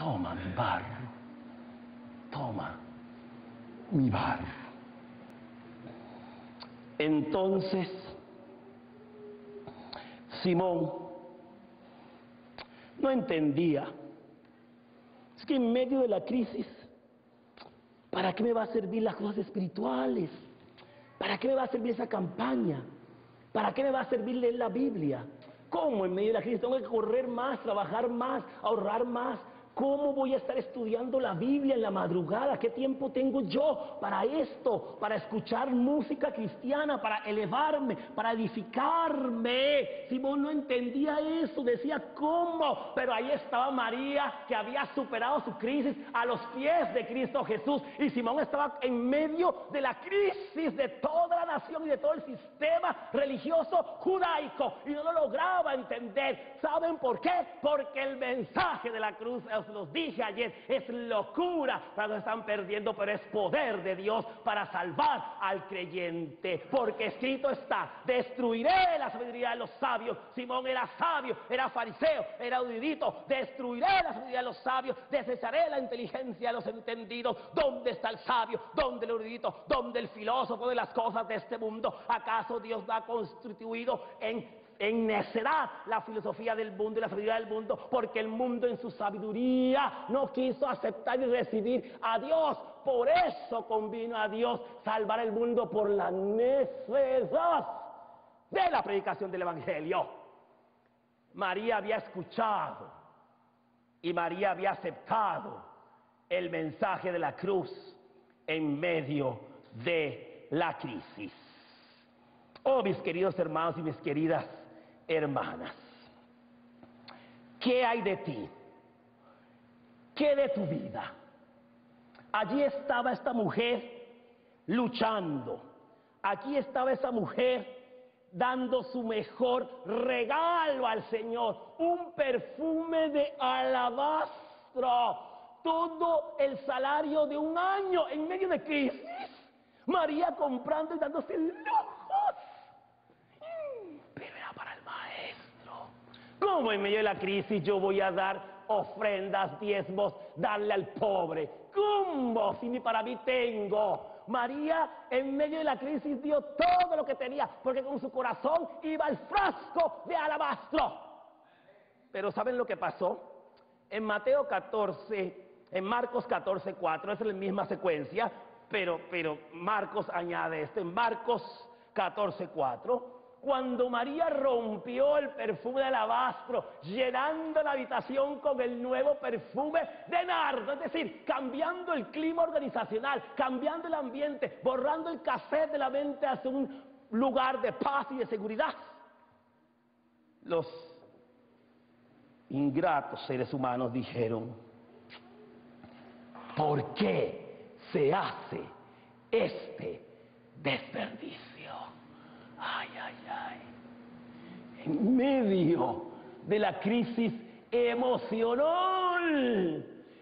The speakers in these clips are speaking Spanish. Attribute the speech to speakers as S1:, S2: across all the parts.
S1: toma mi barro, toma mi barro. Entonces, Simón no entendía. Es que en medio de la crisis, ¿para qué me va a servir las cosas espirituales? ¿Para qué me va a servir esa campaña? ¿Para qué me va a servir leer la Biblia? ¿Cómo en medio de la crisis tengo que correr más, trabajar más, ahorrar más? ¿Cómo voy a estar estudiando la Biblia en la madrugada? ¿Qué tiempo tengo yo para esto? Para escuchar música cristiana, para elevarme, para edificarme. Simón no entendía eso, decía ¿cómo? Pero ahí estaba María, que había superado su crisis a los pies de Cristo Jesús. Y Simón estaba en medio de la crisis de toda la nación y de todo el sistema religioso judaico. Y no lo lograba entender. ¿Saben por qué? Porque el mensaje de la cruz, os los dije ayer, es locura para los que están perdiendo, pero es poder de Dios para salvar al creyente. Porque escrito está: destruiré la sabiduría de los sabios. Simón era sabio, era fariseo, era erudito. Destruiré la sabiduría de los sabios, desecharé la inteligencia de los entendidos. ¿Dónde está el sabio? ¿Dónde el erudito? ¿Dónde el filósofo de las cosas de este mundo? ¿Acaso Dios no ha constituido en necedad la filosofía del mundo y la sabiduría del mundo? Porque el mundo en su sabiduría no quiso aceptar y recibir a Dios. Por eso convino a Dios salvar el mundo por la necedad de la predicación del Evangelio. María había escuchado y María había aceptado el mensaje de la cruz en medio de la crisis. Oh, mis queridos hermanos y mis queridas hermanas, ¿qué hay de ti? ¿Qué de tu vida? Allí estaba esta mujer luchando. Aquí estaba esa mujer dando su mejor regalo al Señor, un perfume de alabastro, todo el salario de un año en medio de crisis. María comprando y dándose lujos. Pero era para el maestro. ¿Cómo en medio de la crisis yo voy a dar ofrendas, diezmos, darle al pobre? ¿Cómo? Si ni para mí tengo. María en medio de la crisis dio todo lo que tenía, porque con su corazón iba al frasco de alabastro. Pero ¿saben lo que pasó? En Mateo 14, en Marcos 14:4, es la misma secuencia, pero Marcos añade esto. En Marcos 14:4, cuando María rompió el perfume de alabastro, llenando la habitación con el nuevo perfume de nardo, es decir, cambiando el clima organizacional, cambiando el ambiente, borrando el cassette de la mente hacia un lugar de paz y de seguridad, los ingratos seres humanos dijeron: ¿por qué se hace este desperdicio? Ay, ay, ay. En medio de la crisis emocional,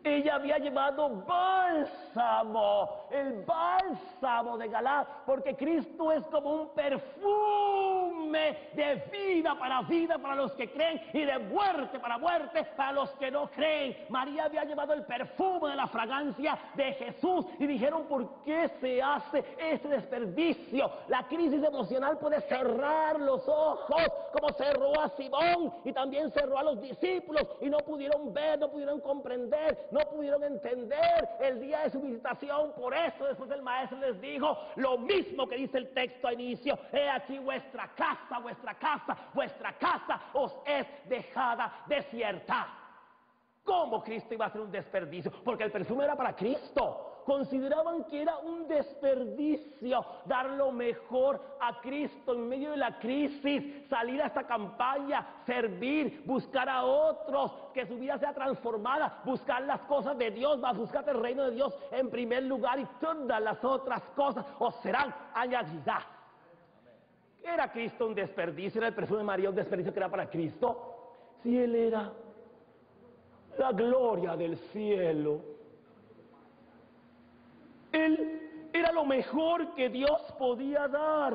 S1: ella había llevado bálsamo, el bálsamo de Galaad, porque Cristo es como un perfume de vida para los que creen, y de muerte para los que no creen. María había llevado el perfume de la fragancia de Jesús, y dijeron: ¿por qué se hace este desperdicio? La crisis emocional puede cerrar los ojos, como cerró a Simón, y también cerró a los discípulos, y no pudieron ver, no pudieron comprender, no pudieron entender el día de su visitación. Por eso después el maestro les dijo lo mismo que dice el texto a inicio: he aquí vuestra casa os es dejada desierta. ¿Cómo Cristo iba a hacer un desperdicio? Porque el perfume era para Cristo. Consideraban que era un desperdicio dar lo mejor a Cristo en medio de la crisis, salir a esta campaña, servir, buscar a otros, que su vida sea transformada, buscar las cosas de Dios, buscar el reino de Dios en primer lugar, y todas las otras cosas os serán añadidas. ¿Era Cristo un desperdicio? ¿Era el perfume de María un desperdicio que era para Cristo? Si Él era la gloria del cielo, Él era lo mejor que Dios podía dar.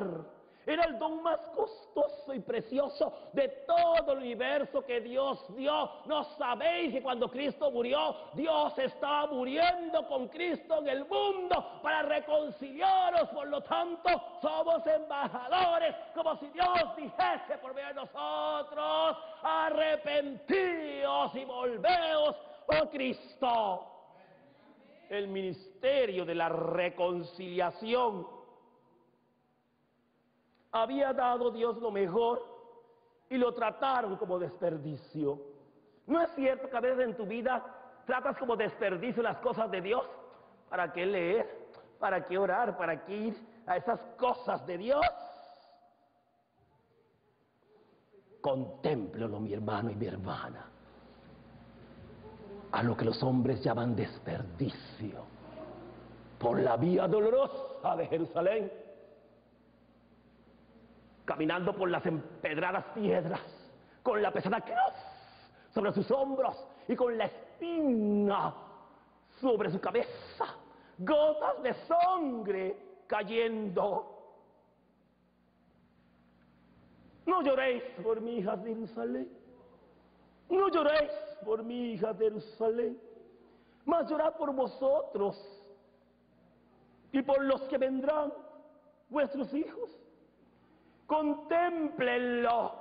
S1: Era el don más costoso y precioso de todo el universo que Dios dio. ¿No sabéis que cuando Cristo murió, Dios estaba muriendo con Cristo en el mundo para reconciliaros? Por lo tanto, somos embajadores, como si Dios dijese por medio de nosotros: arrepentíos y volveos a Cristo. El ministerio de la reconciliación. Había dado Dios lo mejor y lo trataron como desperdicio. ¿No es cierto que a veces en tu vida tratas como desperdicio las cosas de Dios? ¿Para qué leer? ¿Para qué orar? ¿Para qué ir a esas cosas de Dios? Contémplelo, mi hermano y mi hermana, a lo que los hombres llaman desperdicio, por la vía dolorosa de Jerusalén, caminando por las empedradas piedras, con la pesada cruz sobre sus hombros y con la espina sobre su cabeza, gotas de sangre cayendo. No lloréis por mi hija de Jerusalén, no lloréis por mi hija de Jerusalén, mas llorad por vosotros y por los que vendrán, vuestros hijos. Contémplenlo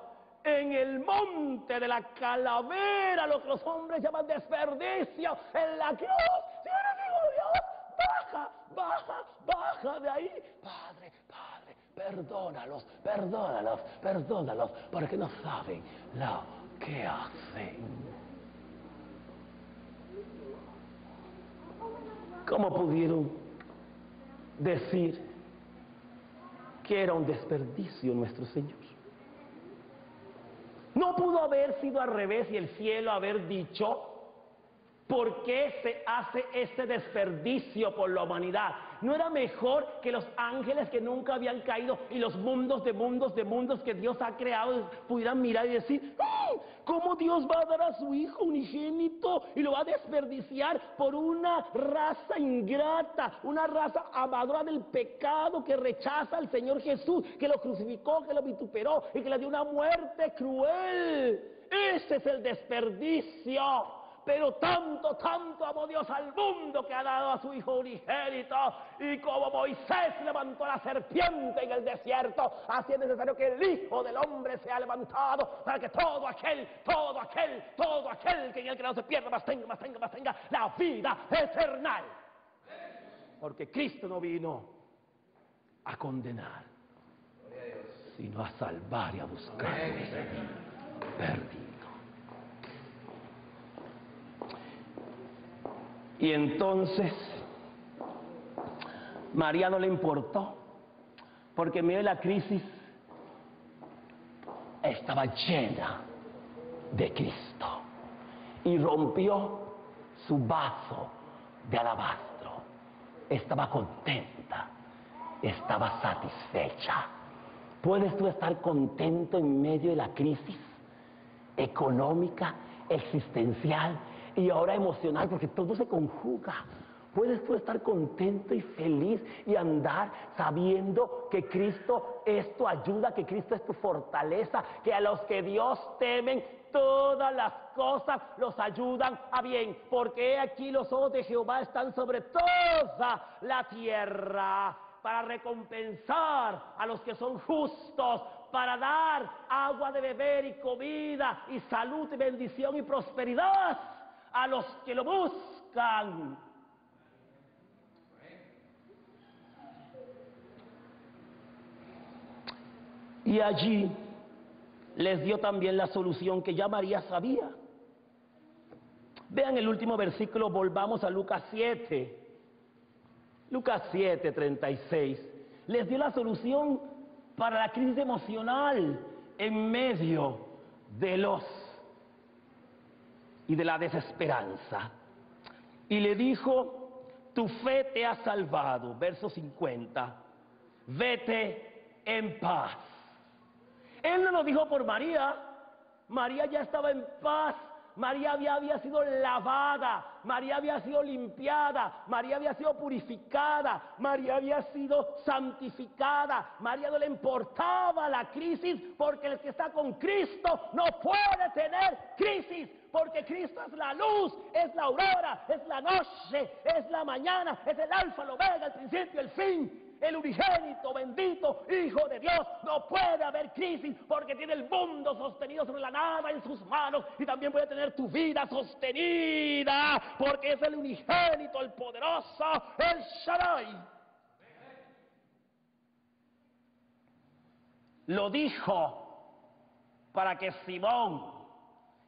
S1: en el monte de la calavera, lo que los hombres llaman desperdicio, en la cruz. Si eres hijo de Dios, baja, baja, baja de ahí. Padre, Padre, perdónalos, perdónalos, perdónalos, porque no saben lo que hacen. ¿Cómo pudieron decir que era un desperdicio nuestro Señor? ¿No pudo haber sido al revés y el cielo haber dicho: ¿por qué se hace este desperdicio por la humanidad? ¿No era mejor que los ángeles que nunca habían caído y los mundos de mundos de mundos que Dios ha creado pudieran mirar y decir: ¿cómo Dios va a dar a su Hijo unigénito y lo va a desperdiciar por una raza ingrata, una raza amadora del pecado que rechaza al Señor Jesús, que lo crucificó, que lo vituperó y que le dio una muerte cruel? Ese es el desperdicio. Pero tanto, tanto amó Dios al mundo que ha dado a su Hijo unigénito. Y como Moisés levantó a la serpiente en el desierto, así es necesario que el Hijo del Hombre sea levantado, para que todo aquel que en él que no se pierda, mas tenga la vida eterna. Porque Cristo no vino a condenar, sino a salvar y a buscar perdido. Y entonces María no le importó, porque en medio de la crisis estaba llena de Cristo y rompió su vaso de alabastro. Estaba contenta, estaba satisfecha. ¿Puedes tú estar contento en medio de la crisis económica, existencial y ahora emocional? Porque todo se conjuga. Puedes tú estar contento y feliz y andar sabiendo que Cristo es tu ayuda, que Cristo es tu fortaleza, que a los que Dios temen todas las cosas los ayudan a bien, porque aquí los ojos de Jehová están sobre toda la tierra, para recompensar a los que son justos, para dar agua de beber y comida y salud y bendición y prosperidad a los que lo buscan. Y allí les dio también la solución que ya María sabía. Vean el último versículo, volvamos a Lucas 7. Lucas 7, 36. Les dio la solución para la crisis emocional en medio de la desesperanza. Y le dijo: tu fe te ha salvado. Verso 50. Vete en paz. Él no lo dijo por María. María ya estaba en paz. María había sido lavada, María había sido limpiada, María había sido purificada, María había sido santificada. María no le importaba la crisis, porque el que está con Cristo no puede tener crisis, porque Cristo es la luz, es la aurora, es la noche, es la mañana, es el alfa, el omega, el principio, el fin. El unigénito, bendito Hijo de Dios. No puede haber crisis, porque tiene el mundo sostenido sobre la nada en sus manos, y también puede tener tu vida sostenida, porque es el unigénito, el poderoso, el Shaddai. Lo dijo para que Simón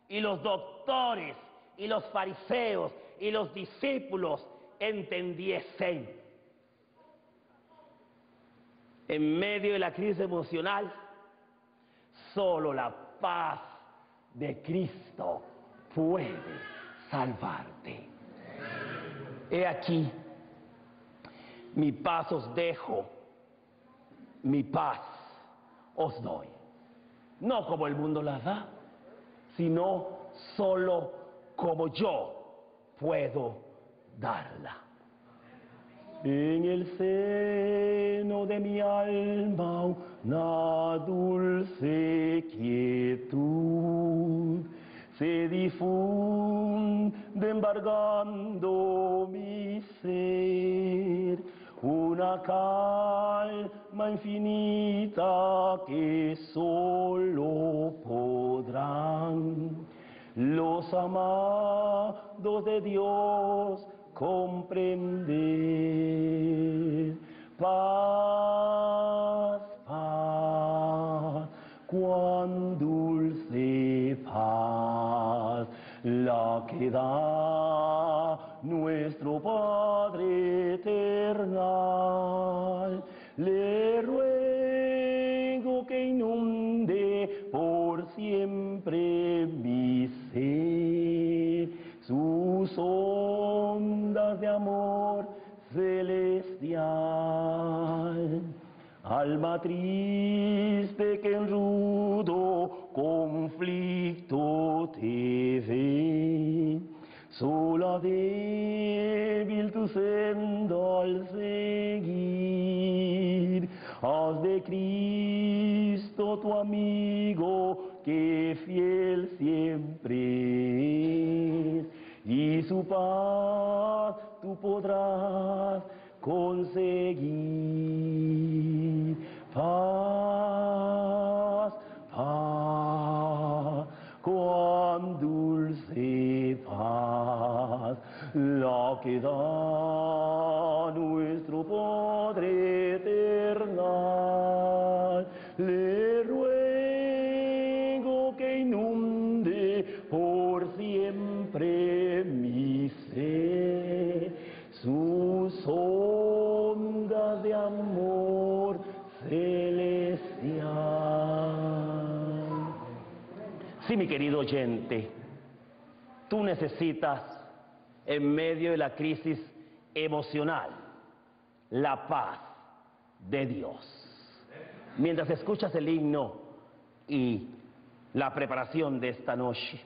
S1: y los doctores y los fariseos y los discípulos entendiesen. En medio de la crisis emocional, solo la paz de Cristo puede salvarte. He aquí, mi paz os dejo, mi paz os doy. No como el mundo la da, sino solo como yo puedo darla. En el seno de mi alma una dulce quietud se difunde embargando mi ser, una calma infinita que solo podrán los amados de Dios comprender. Paz, paz, cuán dulce paz, la que da nuestro Padre eternal. Le ruego que inunde por siempre mi ser, sus ondas de amor celestial. Alma triste que en rudo conflicto te ve, sola débil tu senda al seguir, haz de Cristo tu amigo que fiel siempre es, y su paz tú podrás conseguir. Paz, paz, cuán dulce paz, la que da nuestro Padre eternal. Le ruego que inunde por siempre mi ser, sus ondas de amor celestial. Sí, mi querido oyente, tú necesitas, en medio de la crisis emocional, la paz de Dios. Mientras escuchas el himno y la preparación de esta noche,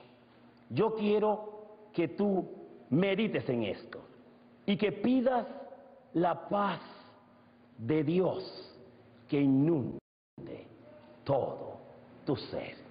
S1: yo quiero que tú medites en esto y que pidas la paz de Dios que inunde todo tu ser.